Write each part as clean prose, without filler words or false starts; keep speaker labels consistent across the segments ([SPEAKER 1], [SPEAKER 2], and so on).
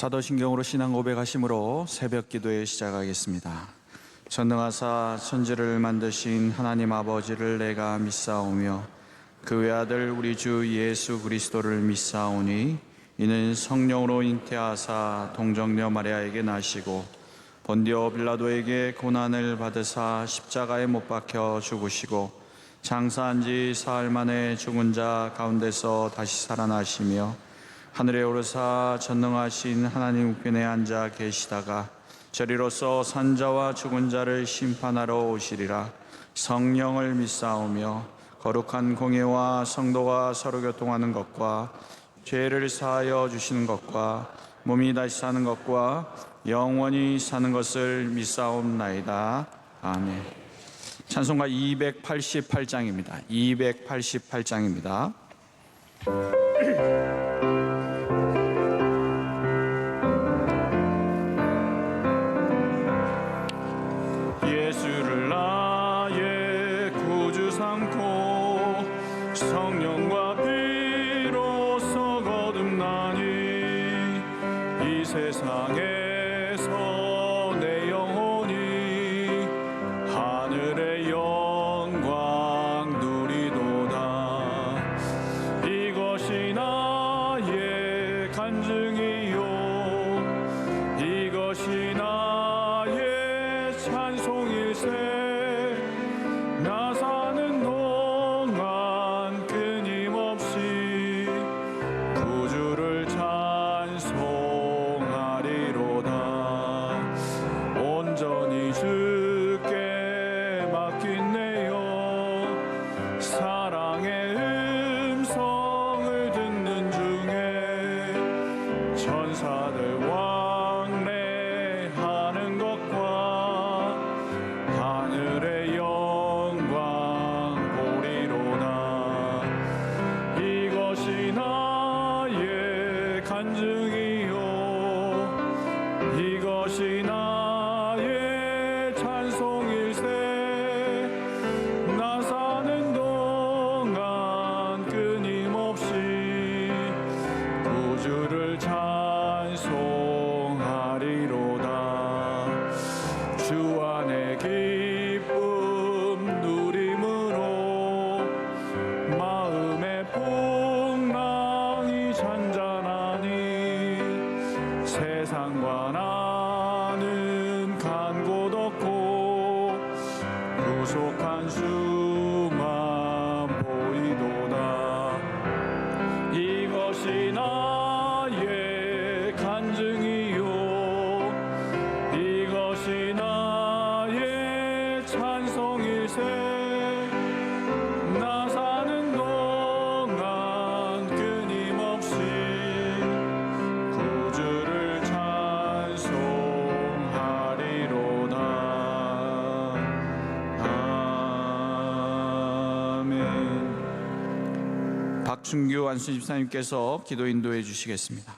[SPEAKER 1] 사도신경으로 신앙 고백하심으로 새벽 기도에 시작하겠습니다. 전능하사 천지를 만드신 하나님 아버지를 내가 믿사오며 그 외아들 우리 주 예수 그리스도를 믿사오니 이는 성령으로 잉태하사 동정녀 마리아에게 나시고 본디오 빌라도에게 고난을 받으사 십자가에 못 박혀 죽으시고 장사한 지 사흘 만에 죽은 자 가운데서 다시 살아나시며 하늘에 오르사 전능하신 하나님 우편에 앉아 계시다가 저리로서 산자와 죽은 자를 심판하러 오시리라. 성령을 믿사오며 거룩한 공예와 성도가 서로 교통하는 것과 죄를 사하여 주시는 것과 몸이 다시 사는 것과 영원히 사는 것을 믿사옵나이다. 아멘. 찬송가 288장입니다. 288장입니다. 예수를 나의 구주 삼고 성령과 피로써 거듭나니 이 세상에서 내 영혼이 하늘의 영광 누리도다. 이것이 나의 간증이요 이것이 나의 찬송일세. 나 사는 동안 끊임없이 구주를 찬송하리로다. 온전히 주께 맡긴 내요 사랑의 음성을 듣는 중에 천사들 왕래하는 것과 하늘의 영광 보리로다. 이것이 나의 간증이요 이것이 나의 찬송일세. 나 사는 동안 끊임없이 구주를 찬송하리로다. 주 안에 기쁨 누림으로 마음의 풍랑이 잔잔하니 세상과 나는 간 곳 없고 구속한 수만 보이도다. 이것이 나의 간증이요 이것이 나의 찬송일세. 나 사는 동안 끊임없이 구주를 찬송하리로다. 아멘. 박춘규 안수집사님께서 기도 인도해 주시겠습니다.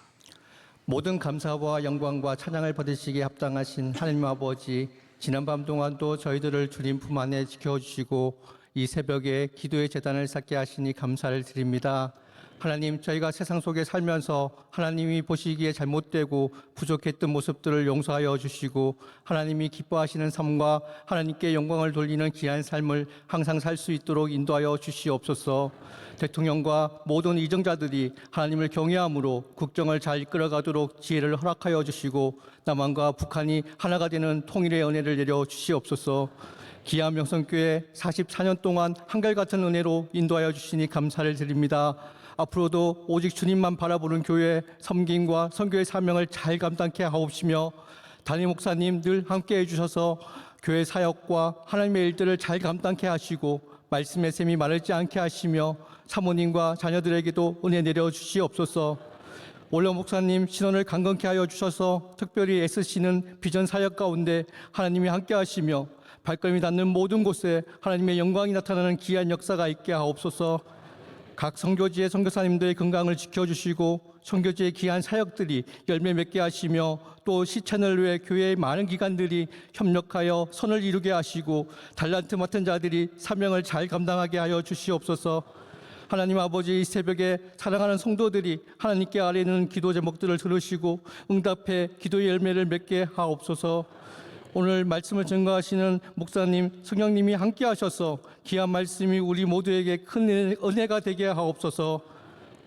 [SPEAKER 2] 모든 감사와 영광과 찬양을 받으시기에 합당하신 하나님 아버지, 지난밤 동안도 저희들을 주님 품 안에 지켜주시고 이 새벽에 기도의 제단을 쌓게 하시니 감사를 드립니다. 하나님, 저희가 세상 속에 살면서 하나님이 보시기에 잘못되고 부족했던 모습들을 용서하여 주시고 하나님이 기뻐하시는 삶과 하나님께 영광을 돌리는 귀한 삶을 항상 살 수 있도록 인도하여 주시옵소서. 대통령과 모든 이정자들이 하나님을 경외함으로 국정을 잘 이끌어가도록 지혜를 허락하여 주시고 남한과 북한이 하나가 되는 통일의 은혜를 내려 주시옵소서. 기암 명성교회 44년 동안 한결같은 은혜로 인도하여 주시니 감사를 드립니다. 앞으로도 오직 주님만 바라보는 교회 섬김과 선교의 사명을 잘 감당케 하옵시며 담임 목사님 늘 함께 해주셔서 교회 사역과 하나님의 일들을 잘 감당케 하시고 말씀의 샘이 마르지 않게 하시며 사모님과 자녀들에게도 은혜 내려주시옵소서. 원로 목사님 신원을 강건케 하여 주셔서 특별히 애쓰시는 비전 사역 가운데 하나님이 함께 하시며 발걸음이 닿는 모든 곳에 하나님의 영광이 나타나는 귀한 역사가 있게 하옵소서. 각 선교지의 선교사님들의 건강을 지켜주시고 선교지의 귀한 사역들이 열매 맺게 하시며 또 시찬을 위해 교회의 많은 기관들이 협력하여 선을 이루게 하시고 달란트 맡은 자들이 사명을 잘 감당하게 하여 주시옵소서. 하나님 아버지, 이 새벽에 사랑하는 성도들이 하나님께 아뢰는 기도 제목들을 들으시고 응답해 기도의 열매를 맺게 하옵소서. 오늘 말씀을 증거하시는 목사님, 성령님이 함께 하셔서 귀한 말씀이 우리 모두에게 큰 은혜가 되게 하옵소서.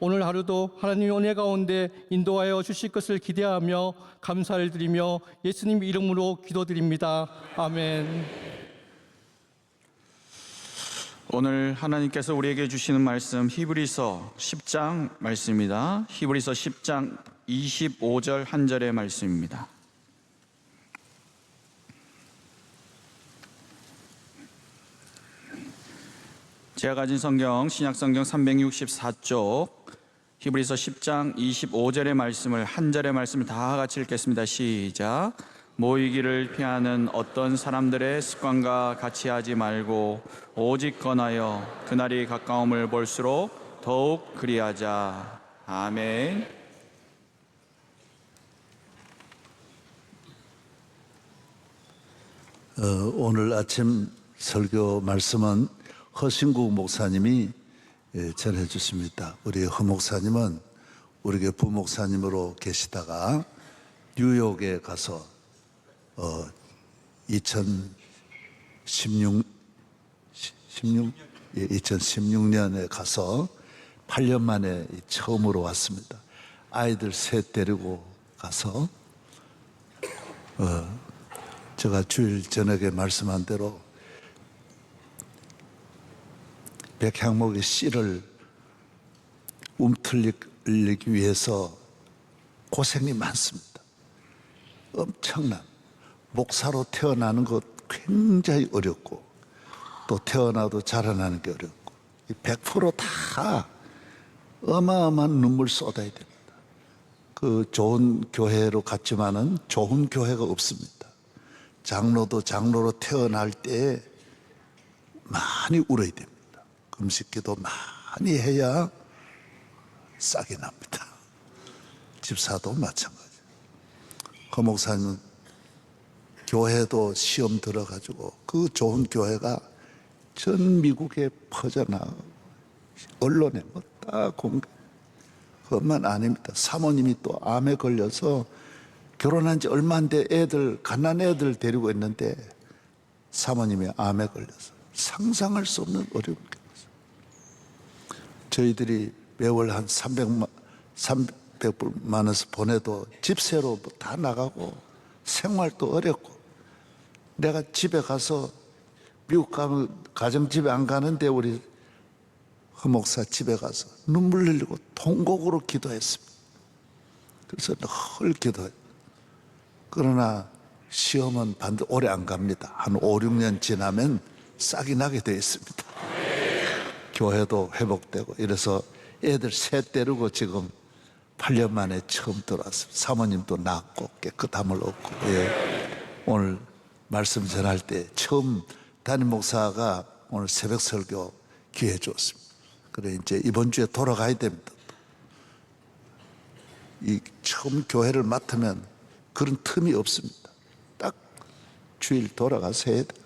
[SPEAKER 2] 오늘 하루도 하나님의 은혜 가운데 인도하여 주실 것을 기대하며 감사를 드리며 예수님 이름으로 기도드립니다. 아멘.
[SPEAKER 1] 오늘 하나님께서 우리에게 주시는 말씀 히브리서 10장 말씀입니다. 히브리서 10장 25절 한 절의 말씀입니다. 제가 가진 성경 신약성경 364쪽 히브리서 10장 25절의 말씀을 한 절의 말씀을 다 같이 읽겠습니다. 시작. 모이기를 피하는 어떤 사람들의 습관과 같이 하지 말고 오직 권하여 그날이 가까움을 볼수록 더욱 그리하자. 아멘.
[SPEAKER 3] 오늘 아침 설교 말씀은 허신국 목사님이 전해 주십니다. 우리 허 목사님은 우리 교회 부목사님으로 계시다가 뉴욕에 가서 2016년에 가서 8년 만에 처음으로 왔습니다. 아이들 셋 데리고 가서 제가 주일 저녁에 말씀한 대로 백향목의 씨를 움틀리기 위해서 고생이 많습니다. 엄청난 목사로 태어나는 것 굉장히 어렵고 또 태어나도 자라나는 게 어렵고 100% 어마어마한 눈물 쏟아야 됩니다. 그 좋은 교회로 갔지만은 좋은 교회가 없습니다. 장로도 장로로 태어날 때 많이 울어야 됩니다. 금식기도 많이 해야 싹이 납니다. 집사도 마찬가지. 허 목사님은 교회도 시험 들어가지고 그 좋은 교회가 전 미국에 퍼져나가고 언론에 다 공개. 그것만 아닙니다. 사모님이 또 암에 걸려서 결혼한 지 얼마 안 돼 갓난 애들 데리고 있는데 사모님이 암에 걸려서 상상할 수 없는 어려움을 겪었어요. 저희들이 매월 한 300만 원씩 보내도 집세로 다 나가고 생활도 어렵고 내가 집에 가서 미국 가면 가정집에 안 가는데 우리 허 목사 집에 가서 눈물 흘리고 통곡으로 기도했습니다. 그래서 늘 기도해요. 그러나 시험은 반드시 오래 안 갑니다. 한 5, 6년 지나면 싹이 나게 되어 있습니다. 교회도 회복되고 이래서 애들 셋 데리고 지금 8년 만에 처음 들어왔습니다. 사모님도 낫고 깨끗함을 얻고 오늘 말씀 전할 때 처음 담임 목사가 오늘 새벽 설교 기회 줬습니다. 그래 이제 이번 주에 돌아가야 됩니다. 이 처음 교회를 맡으면 그런 틈이 없습니다. 딱 주일 돌아가서 해야 돼요.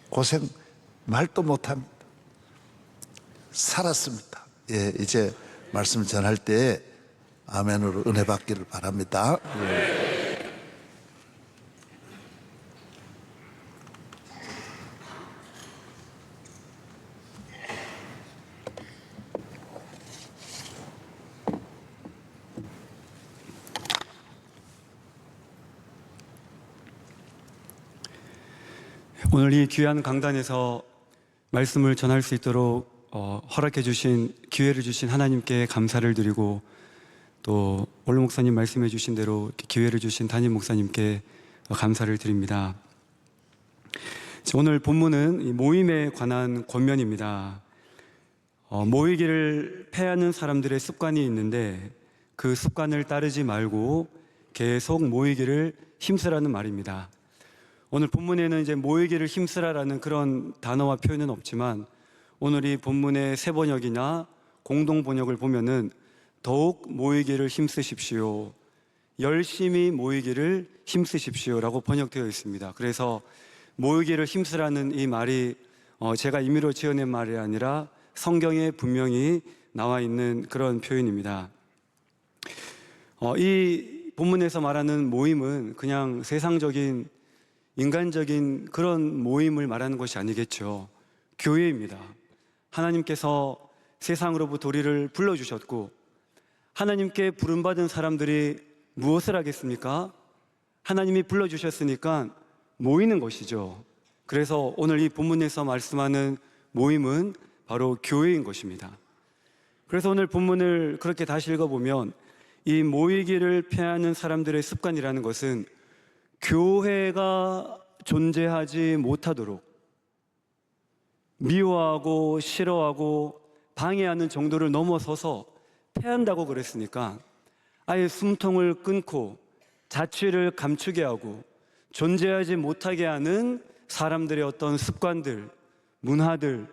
[SPEAKER 3] 고생 말도 못합니다. 살았습니다. 이제 말씀 전할 때 아멘으로 은혜 받기를 바랍니다.
[SPEAKER 4] 오늘 이 귀한 강단에서 말씀을 전할 수 있도록 허락해 주신 기회를 주신 하나님께 감사를 드리고 또 원로 목사님 말씀해 주신 대로 기회를 주신 담임 목사님께 감사를 드립니다. 오늘 본문은 모임에 관한 권면입니다. 모이기를 패하는 사람들의 습관이 있는데 그 습관을 따르지 말고 계속 모이기를 힘쓰라는 말입니다. 오늘 본문에는 이제 모이기를 힘쓰라라는 그런 단어와 표현은 없지만 오늘 이 본문의 새 번역이나 공동 번역을 보면은 더욱 모이기를 힘쓰십시오, 열심히 모이기를 힘쓰십시오라고 번역되어 있습니다. 그래서 모이기를 힘쓰라는 이 말이 제가 임의로 지어낸 말이 아니라 성경에 분명히 나와 있는 그런 표현입니다. 이 본문에서 말하는 모임은 그냥 세상적인 인간적인 그런 모임을 말하는 것이 아니겠죠. 교회입니다. 하나님께서 세상으로부터 우리를 불러주셨고 하나님께 부름받은 사람들이 무엇을 하겠습니까? 하나님이 불러주셨으니까 모이는 것이죠. 그래서 오늘 이 본문에서 말씀하는 모임은 바로 교회인 것입니다. 그래서 오늘 본문을 그렇게 다시 읽어보면 이 모이기를 피하는 사람들의 습관이라는 것은 교회가 존재하지 못하도록 미워하고 싫어하고 방해하는 정도를 넘어서서 패한다고 그랬으니까 아예 숨통을 끊고 자취를 감추게 하고 존재하지 못하게 하는 사람들의 어떤 습관들, 문화들,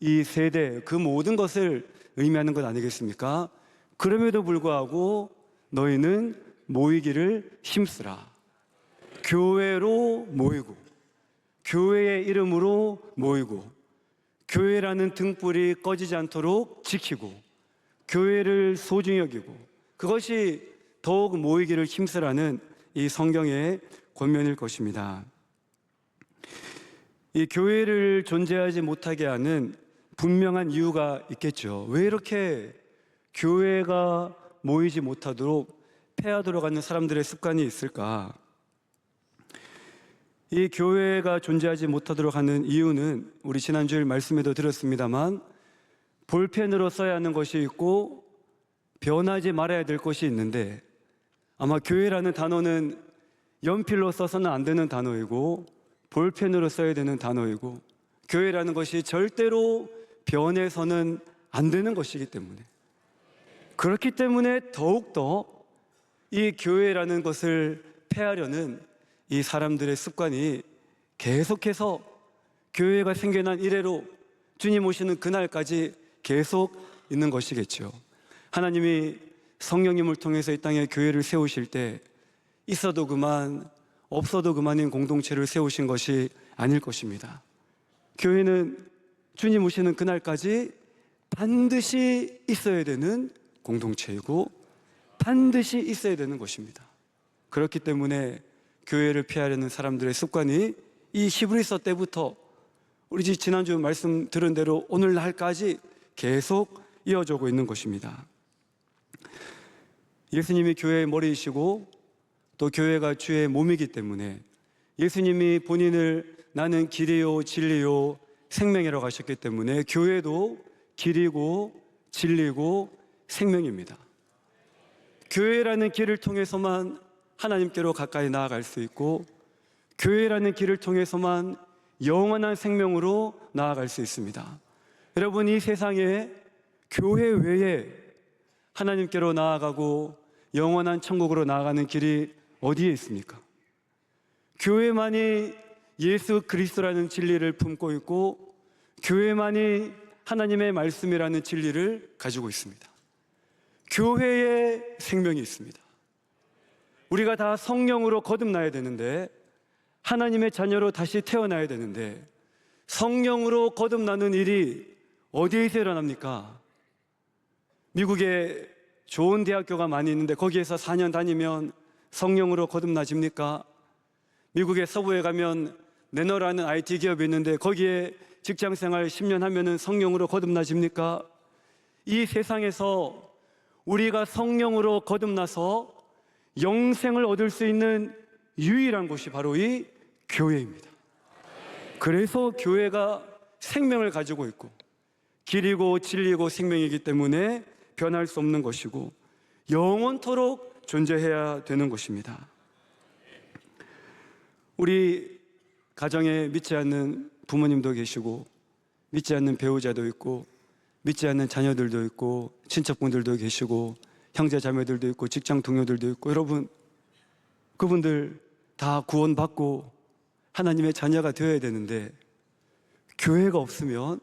[SPEAKER 4] 이 세대, 그 모든 것을 의미하는 것 아니겠습니까? 그럼에도 불구하고 너희는 모이기를 힘쓰라. 교회로 모이고, 교회의 이름으로 모이고, 교회라는 등불이 꺼지지 않도록 지키고, 교회를 소중히 여기고, 그것이 더욱 모이기를 힘쓰라는 이 성경의 권면일 것입니다. 이 교회를 존재하지 못하게 하는 분명한 이유가 있겠죠. 왜 이렇게 교회가 모이지 못하도록 폐하도록 하는 사람들의 습관이 있을까? 이 교회가 존재하지 못하도록 하는 이유는 우리 지난주일 말씀에도 들었습니다만 볼펜으로 써야 하는 것이 있고 변하지 말아야 될 것이 있는데 아마 교회라는 단어는 연필로 써서는 안 되는 단어이고 볼펜으로 써야 되는 단어이고 교회라는 것이 절대로 변해서는 안 되는 것이기 때문에 그렇기 때문에 더욱더 이 교회라는 것을 폐하려는 이 사람들의 습관이 계속해서 교회가 생겨난 이래로 주님 오시는 그날까지 계속 있는 것이겠죠. 하나님이 성령님을 통해서 이 땅에 교회를 세우실 때 있어도 그만 없어도 그만인 공동체를 세우신 것이 아닐 것입니다. 교회는 주님 오시는 그날까지 반드시 있어야 되는 공동체이고 반드시 있어야 되는 것입니다. 그렇기 때문에 교회를 피하려는 사람들의 습관이 이 히브리서 때부터 우리 지난주 말씀 들은 대로 오늘날까지 계속 이어지고 있는 것입니다. 예수님이 교회의 머리이시고 또 교회가 주의 몸이기 때문에 예수님이 본인을 나는 길이요 진리요 생명이라고 하셨기 때문에 교회도 길이고 진리고 생명입니다. 교회라는 길을 통해서만 하나님께로 가까이 나아갈 수 있고 교회라는 길을 통해서만 영원한 생명으로 나아갈 수 있습니다. 여러분, 이 세상에 교회 외에 하나님께로 나아가고 영원한 천국으로 나아가는 길이 어디에 있습니까? 교회만이 예수 그리스도라는 진리를 품고 있고 교회만이 하나님의 말씀이라는 진리를 가지고 있습니다. 교회에 생명이 있습니다. 우리가 다 성령으로 거듭나야 되는데 하나님의 자녀로 다시 태어나야 되는데 성령으로 거듭나는 일이 어디에서 일어납니까? 미국에 좋은 대학교가 많이 있는데 거기에서 4년 다니면 성령으로 거듭나집니까? 미국의 서부에 가면 내너라는 IT 기업이 있는데 거기에 직장생활 10년 하면은 성령으로 거듭나집니까? 이 세상에서 우리가 성령으로 거듭나서 영생을 얻을 수 있는 유일한 곳이 바로 이 교회입니다. 그래서 교회가 생명을 가지고 있고 길이고 진리고 생명이기 때문에 변할 수 없는 것이고 영원토록 존재해야 되는 것입니다. 우리 가정에 믿지 않는 부모님도 계시고 믿지 않는 배우자도 있고 믿지 않는 자녀들도 있고 친척분들도 계시고 형제 자매들도 있고 직장 동료들도 있고 여러분 그분들 다 구원받고 하나님의 자녀가 되어야 되는데 교회가 없으면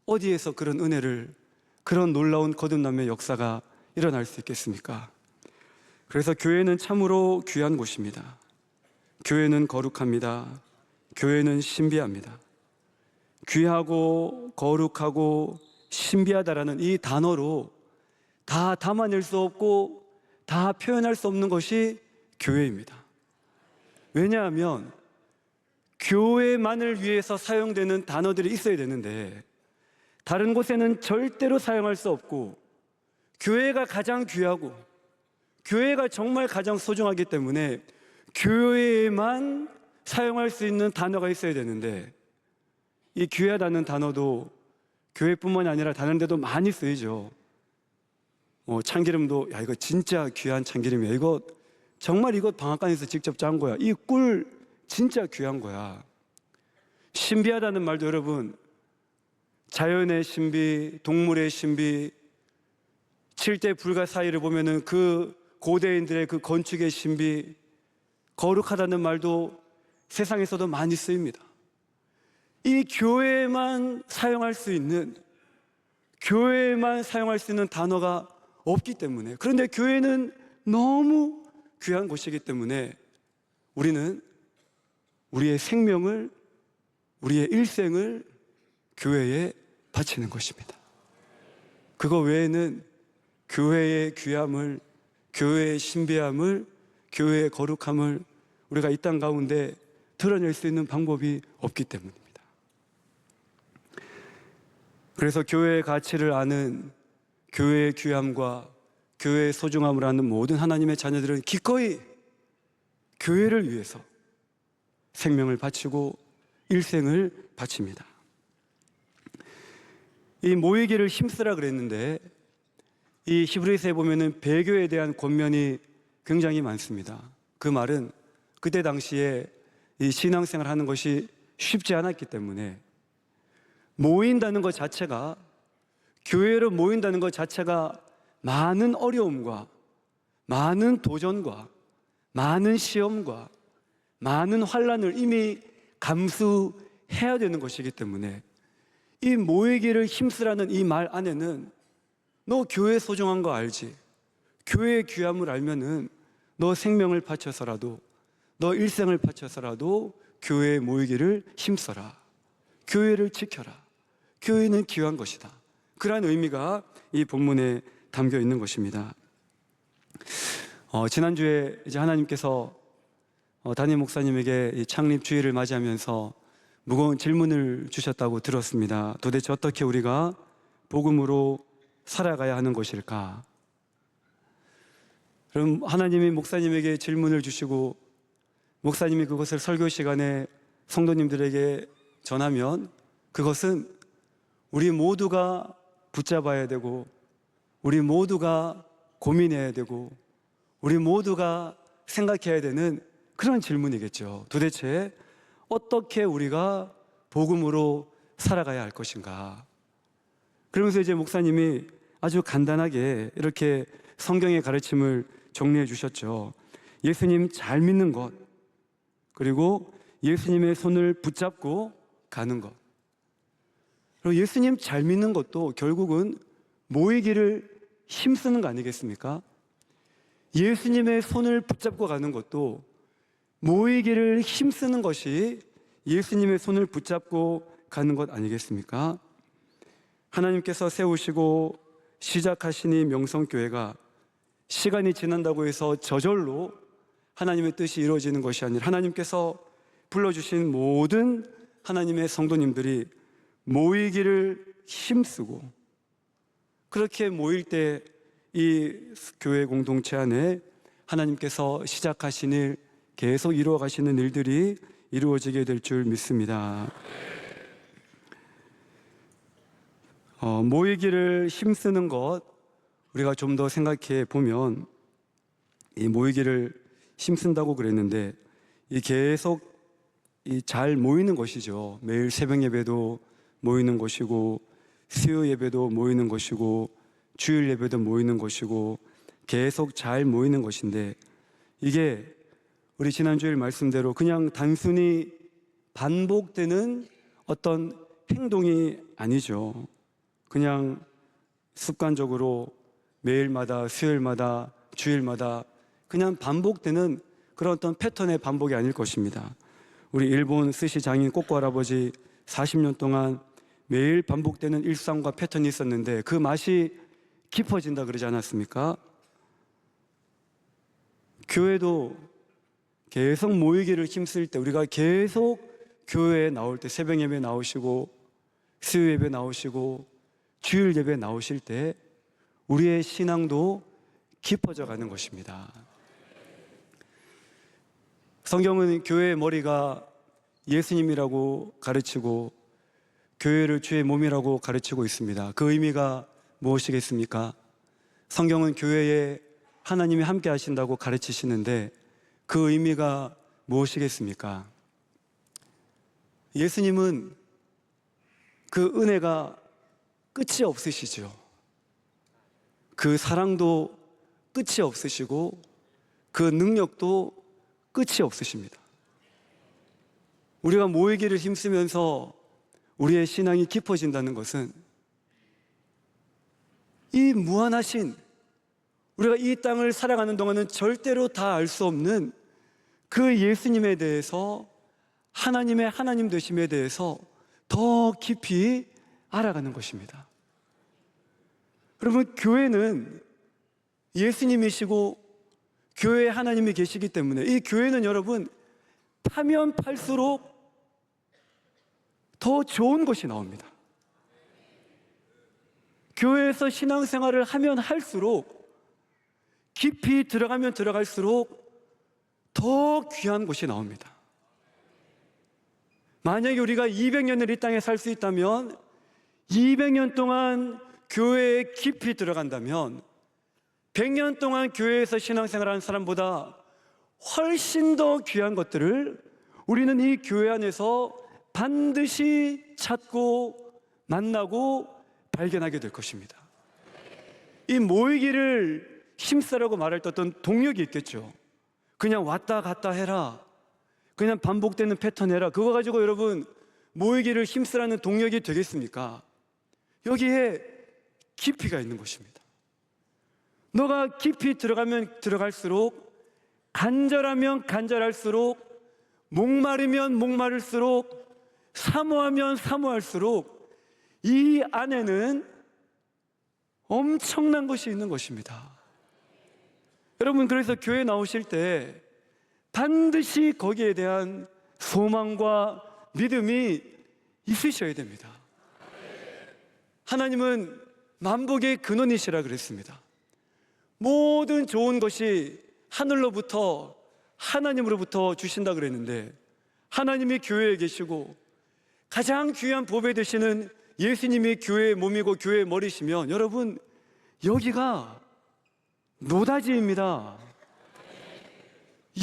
[SPEAKER 4] 어디에서 그런 은혜를 그런 놀라운 거듭남의 역사가 일어날 수 있겠습니까? 그래서 교회는 참으로 귀한 곳입니다. 교회는 거룩합니다. 교회는 신비합니다. 귀하고 거룩하고 신비하다라는 이 단어로 다 담아낼 수 없고 다 표현할 수 없는 것이 교회입니다. 왜냐하면 교회만을 위해서 사용되는 단어들이 있어야 되는데 다른 곳에는 절대로 사용할 수 없고 교회가 가장 귀하고 교회가 정말 가장 소중하기 때문에 교회에만 사용할 수 있는 단어가 있어야 되는데 이 귀하다는 단어도 교회뿐만이 아니라 다른 데도 많이 쓰이죠. 참기름도 야 이거 진짜 귀한 참기름이야. 이거 정말 이거 방앗간에서 직접 짠 거야. 이 꿀 진짜 귀한 거야. 신비하다는 말도 여러분 자연의 신비, 동물의 신비, 7대 불가 사이를 보면은 그 고대인들의 그 건축의 신비, 거룩하다는 말도 세상에서도 많이 쓰입니다. 이 교회만 사용할 수 있는 단어가 없기 때문에, 그런데 교회는 너무 귀한 곳이기 때문에 우리는 우리의 생명을, 우리의 일생을 교회에 바치는 것입니다. 그거 외에는 교회의 귀함을, 교회의 신비함을, 교회의 거룩함을 우리가 이 땅 가운데 드러낼 수 있는 방법이 없기 때문입니다. 그래서 교회의 가치를 아는, 교회의 귀함과 교회의 소중함을 아는 모든 하나님의 자녀들은 기꺼이 교회를 위해서 생명을 바치고 일생을 바칩니다. 이 모이기를 힘쓰라 그랬는데 이 히브리서에 보면은 배교에 대한 권면이 굉장히 많습니다. 그 말은 그때 당시에 이 신앙생활 하는 것이 쉽지 않았기 때문에 모인다는 것 자체가, 교회로 모인다는 것 자체가 많은 어려움과 많은 도전과 많은 시험과 많은 환난을 이미 감수해야 되는 것이기 때문에 이 모이기를 힘쓰라는 이 말 안에는 너 교회 소중한 거 알지? 교회의 귀함을 알면은 너 생명을 바쳐서라도, 너 일생을 바쳐서라도 교회에 모이기를 힘써라. 교회를 지켜라. 교회는 귀한 것이다. 그러한 의미가 이 본문에 담겨 있는 것입니다. 지난주에 이제 하나님께서 담임 목사님에게 이 창립 주일을 맞이하면서 무거운 질문을 주셨다고 들었습니다. 도대체 어떻게 우리가 복음으로 살아가야 하는 것일까? 그럼 하나님이 목사님에게 질문을 주시고 목사님이 그것을 설교 시간에 성도님들에게 전하면 그것은 우리 모두가 붙잡아야 되고 우리 모두가 고민해야 되고 우리 모두가 생각해야 되는 그런 질문이겠죠. 도대체 어떻게 우리가 복음으로 살아가야 할 것인가? 그러면서 이제 목사님이 아주 간단하게 이렇게 성경의 가르침을 정리해 주셨죠. 예수님 잘 믿는 것, 그리고 예수님의 손을 붙잡고 가는 것. 그리고 예수님 잘 믿는 것도 결국은 모이기를 힘쓰는 거 아니겠습니까? 예수님의 손을 붙잡고 가는 것도 모이기를 힘쓰는 것이 예수님의 손을 붙잡고 가는 것 아니겠습니까? 하나님께서 세우시고 시작하신 이 명성교회가 시간이 지난다고 해서 저절로 하나님의 뜻이 이루어지는 것이 아니라 하나님께서 불러주신 모든 하나님의 성도님들이 모이기를 힘쓰고 그렇게 모일 때 이 교회 공동체 안에 하나님께서 시작하신 일, 계속 이루어 가시는 일들이 이루어지게 될 줄 믿습니다. 모이기를 힘쓰는 것, 우리가 좀 더 생각해 보면 이 모이기를 힘쓴다고 그랬는데 이 계속 잘 모이는 것이죠. 매일 새벽 예배도 모이는 것이고 수요 예배도 모이는 것이고 주일 예배도 모이는 것이고 계속 잘 모이는 것인데 이게 우리 지난주일 말씀대로 그냥 단순히 반복되는 어떤 행동이 아니죠. 그냥 습관적으로 매일마다 수요일마다 주일마다 그냥 반복되는 그런 어떤 패턴의 반복이 아닐 것입니다. 우리 일본 스시 장인 꼬꼬 할아버지 40년 동안 매일 반복되는 일상과 패턴이 있었는데 그 맛이 깊어진다 그러지 않았습니까? 교회도 계속 모이기를 힘쓸 때, 우리가 계속 교회에 나올 때, 새벽 예배 나오시고 수요 예배 나오시고 주일 예배 나오실 때 우리의 신앙도 깊어져 가는 것입니다. 성경은 교회의 머리가 예수님이라고 가르치고 교회를 주의 몸이라고 가르치고 있습니다. 그 의미가 무엇이겠습니까? 성경은 교회에 하나님이 함께 하신다고 가르치시는데 그 의미가 무엇이겠습니까? 예수님은 그 은혜가 끝이 없으시죠. 그 사랑도 끝이 없으시고 그 능력도 끝이 없으십니다. 우리가 모이기를 힘쓰면서 우리의 신앙이 깊어진다는 것은 이 무한하신, 우리가 이 땅을 살아가는 동안은 절대로 다 알 수 없는 그 예수님에 대해서, 하나님의 하나님 되심에 대해서 더 깊이 알아가는 것입니다. 여러분, 교회는 예수님이시고 교회에 하나님이 계시기 때문에 이 교회는 여러분 파면 팔수록 더 좋은 것이 나옵니다. 교회에서 신앙생활을 하면 할수록, 깊이 들어가면 들어갈수록 더 귀한 것이 나옵니다. 만약에 우리가 200년을 이 땅에 살 수 있다면 200년 동안 교회에 깊이 들어간다면 100년 동안 교회에서 신앙생활하는 사람보다 훨씬 더 귀한 것들을 우리는 이 교회 안에서 반드시 찾고 만나고 발견하게 될 것입니다. 이 모이기를 힘쓰라고 말할 때 어떤 동력이 있겠죠. 그냥 왔다 갔다 해라, 그냥 반복되는 패턴 해라, 그거 가지고 여러분 모이기를 힘쓰라는 동력이 되겠습니까? 여기에 깊이가 있는 것입니다. 너가 깊이 들어가면 들어갈수록, 간절하면 간절할수록, 목마르면 목마를수록, 사모하면 사모할수록 이 안에는 엄청난 것이 있는 것입니다. 여러분, 그래서 교회 나오실 때 반드시 거기에 대한 소망과 믿음이 있으셔야 됩니다. 하나님은 만복의 근원이시라 그랬습니다. 모든 좋은 것이 하늘로부터, 하나님으로부터 주신다 그랬는데 하나님이 교회에 계시고 가장 귀한 보배 되시는 예수님이 교회의 몸이고 교회의 머리시면 여러분, 여기가 노다지입니다.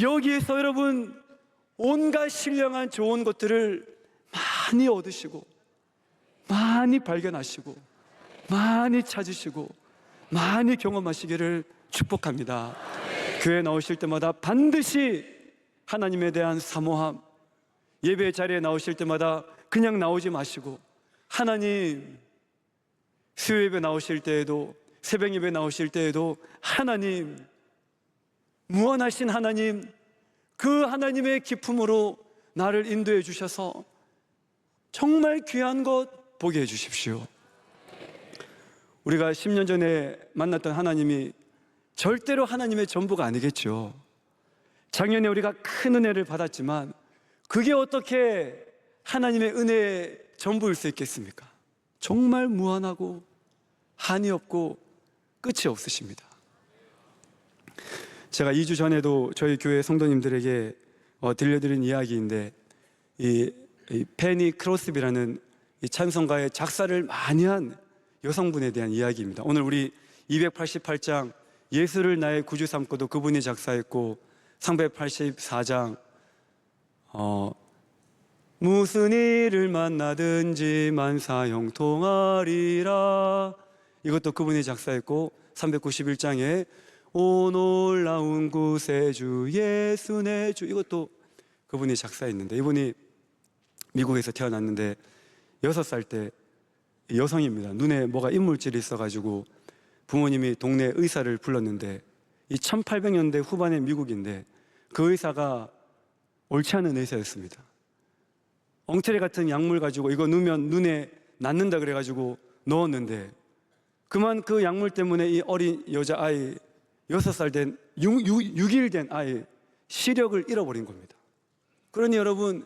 [SPEAKER 4] 여기에서 여러분 온갖 신령한 좋은 것들을 많이 얻으시고 많이 발견하시고 많이 찾으시고 많이 경험하시기를 축복합니다. 교회 나오실 때마다 반드시 하나님에 대한 사모함, 예배 자리에 나오실 때마다 그냥 나오지 마시고 하나님, 수요 예배 나오실 때에도, 새벽 예배 나오실 때에도 하나님, 무한하신 하나님, 그 하나님의 기품으로 나를 인도해 주셔서 정말 귀한 것 보게 해 주십시오. 우리가 10년 전에 만났던 하나님이 절대로 하나님의 전부가 아니겠죠. 작년에 우리가 큰 은혜를 받았지만 그게 어떻게 하나님의 은혜의 전부일 수 있겠습니까? 정말 무한하고 한이 없고 끝이 없으십니다. 제가 2주 전에도 저희 교회 성도님들에게 들려드린 이야기인데 이 페니 크로스비라는 이 찬송가의 작사를 많이 한 여성분에 대한 이야기입니다. 오늘 우리 288장 예수를 나의 구주 삼고도 그분이 작사했고 384장 무슨 일을 만나든지 만사 형통하리라, 이것도 그분이 작사했고 391장에 오 놀라운 구세주 예수 내 주, 이것도 그분이 작사했는데, 이분이 미국에서 태어났는데 6살 때 여성입니다. 눈에 뭐가 인물질이 있어가지고 부모님이 동네 의사를 불렀는데 이 1800년대 후반의 미국인데 그 의사가 옳지 않은 의사였습니다. 엉터리 같은 약물 가지고 이거 넣으면 눈에 낫는다 그래가지고 넣었는데 그만 그 약물 때문에 이 어린 여자아이 6살 된 6일 된 아이 시력을 잃어버린 겁니다. 그러니 여러분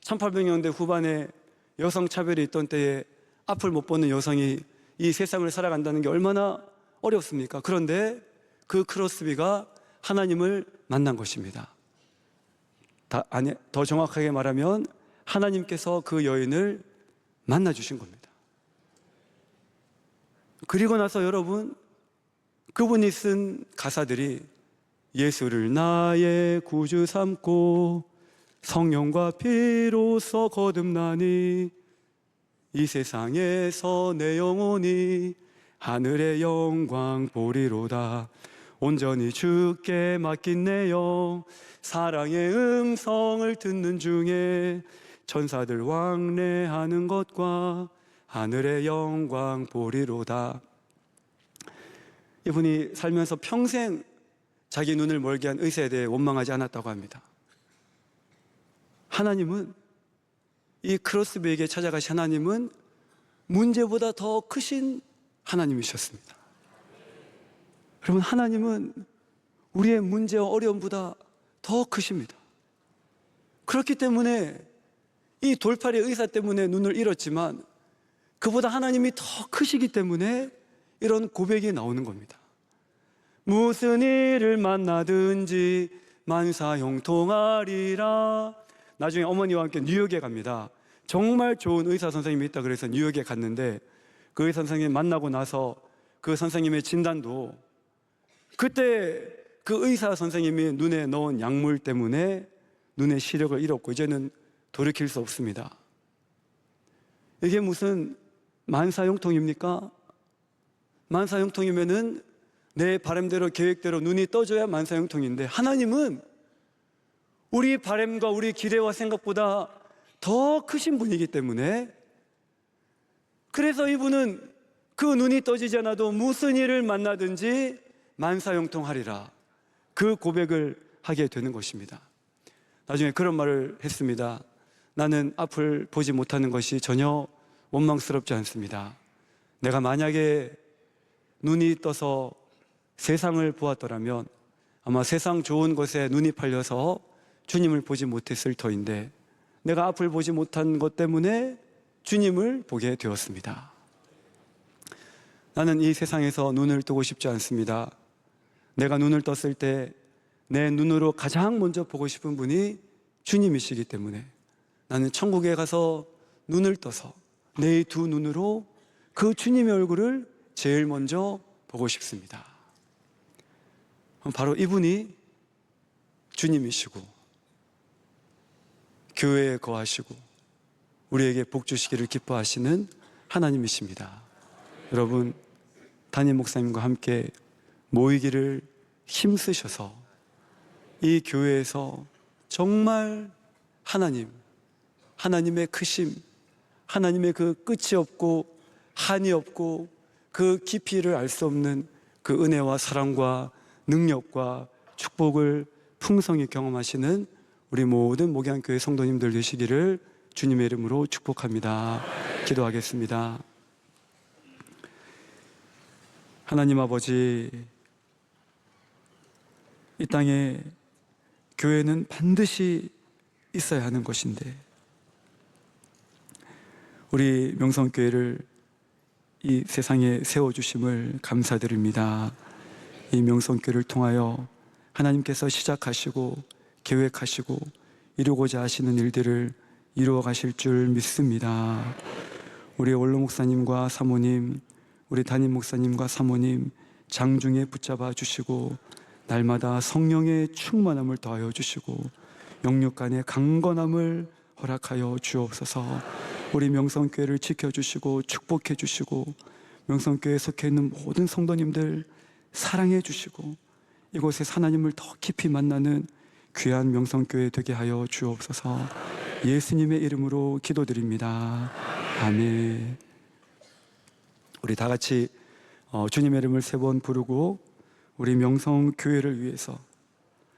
[SPEAKER 4] 1800년대 후반에 여성차별이 있던 때에 앞을 못 보는 여성이 이 세상을 살아간다는 게 얼마나 어렵습니까? 그런데 그 크로스비가 하나님을 만난 것입니다. 더 정확하게 말하면 하나님께서 그 여인을 만나주신 겁니다. 그리고 나서 여러분 그분이 쓴 가사들이 예수를 나의 구주 삼고 성령과 피로써 거듭나니 이 세상에서 내 영혼이 하늘의 영광 보리로다. 온전히 주께 맡긴 내 영 사랑의 음성을 듣는 중에 천사들 왕래하는 것과 하늘의 영광 보리로다. 이분이 살면서 평생 자기 눈을 멀게 한 의사에 대해 원망하지 않았다고 합니다. 하나님은 이 크로스비에게 찾아가신 하나님은 문제보다 더 크신 하나님이셨습니다. 여러분 하나님은 우리의 문제와 어려움보다 더 크십니다. 그렇기 때문에 이 돌팔이 의사 때문에 눈을 잃었지만 그보다 하나님이 더 크시기 때문에 이런 고백이 나오는 겁니다. 무슨 일을 만나든지 만사형통하리라. 나중에 어머니와 함께 뉴욕에 갑니다. 정말 좋은 의사 선생님이 있다 그래서 뉴욕에 갔는데 그 의사 선생님 만나고 나서 그 선생님의 진단도 그때 그 의사 선생님이 눈에 넣은 약물 때문에 눈의 시력을 잃었고 이제는 돌이킬 수 없습니다. 이게 무슨 만사형통입니까? 만사형통이면은 내 바람대로 계획대로 눈이 떠져야 만사형통인데 하나님은 우리 바람과 우리 기대와 생각보다 더 크신 분이기 때문에 그래서 이분은 그 눈이 떠지지 않아도 무슨 일을 만나든지 만사형통하리라 그 고백을 하게 되는 것입니다. 나중에 그런 말을 했습니다. 나는 앞을 보지 못하는 것이 전혀 원망스럽지 않습니다. 내가 만약에 눈이 떠서 세상을 보았더라면 아마 세상 좋은 것에 눈이 팔려서 주님을 보지 못했을 터인데 내가 앞을 보지 못한 것 때문에 주님을 보게 되었습니다. 나는 이 세상에서 눈을 뜨고 싶지 않습니다. 내가 눈을 떴을 때 내 눈으로 가장 먼저 보고 싶은 분이 주님이시기 때문에 나는 천국에 가서 눈을 떠서 내 두 눈으로 그 주님의 얼굴을 제일 먼저 보고 싶습니다. 바로 이분이 주님이시고 교회에 거하시고 우리에게 복 주시기를 기뻐하시는 하나님이십니다. 여러분 담임 목사님과 함께 모이기를 힘쓰셔서 이 교회에서 정말 하나님의 크심, 하나님의 그 끝이 없고 한이 없고 그 깊이를 알 수 없는 그 은혜와 사랑과 능력과 축복을 풍성히 경험하시는 우리 모든 목양교회 성도님들 되시기를 주님의 이름으로 축복합니다. 기도하겠습니다. 하나님 아버지, 이 땅에 교회는 반드시 있어야 하는 것인데 우리 명성교회를 이 세상에 세워주심을 감사드립니다. 이 명성교회를 통하여 하나님께서 시작하시고 계획하시고 이루고자 하시는 일들을 이루어 가실 줄 믿습니다. 우리 원로 목사님과 사모님, 우리 담임 목사님과 사모님 장중에 붙잡아 주시고 날마다 성령의 충만함을 더하여 주시고 영육 간의 강건함을 허락하여 주옵소서. 우리 명성교회를 지켜주시고 축복해 주시고 명성교회에 속해 있는 모든 성도님들 사랑해 주시고 이곳에 하나님을 더 깊이 만나는 귀한 명성교회 되게 하여 주옵소서. 예수님의 이름으로 기도드립니다. 아멘. 우리 다 같이 주님의 이름을 3번 부르고 우리 명성교회를 위해서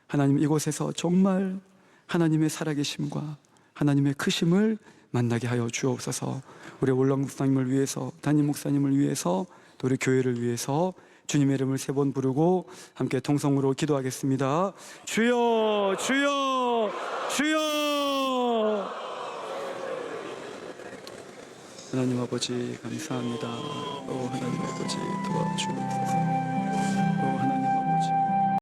[SPEAKER 4] 하나님 이곳에서 정말 하나님의 살아계심과 하나님의 크심을 만나게 하여 주옵소서. 우리 올랑 목사님을 위해서, 담임 목사님을 위해서, 또 우리 교회를 위해서 주님의 이름을 3번 부르고 함께 통성으로 기도하겠습니다. 주여, 주여, 주여. 하나님 아버지 감사합니다. 하나님 아버지 도와주옵소서. 하나님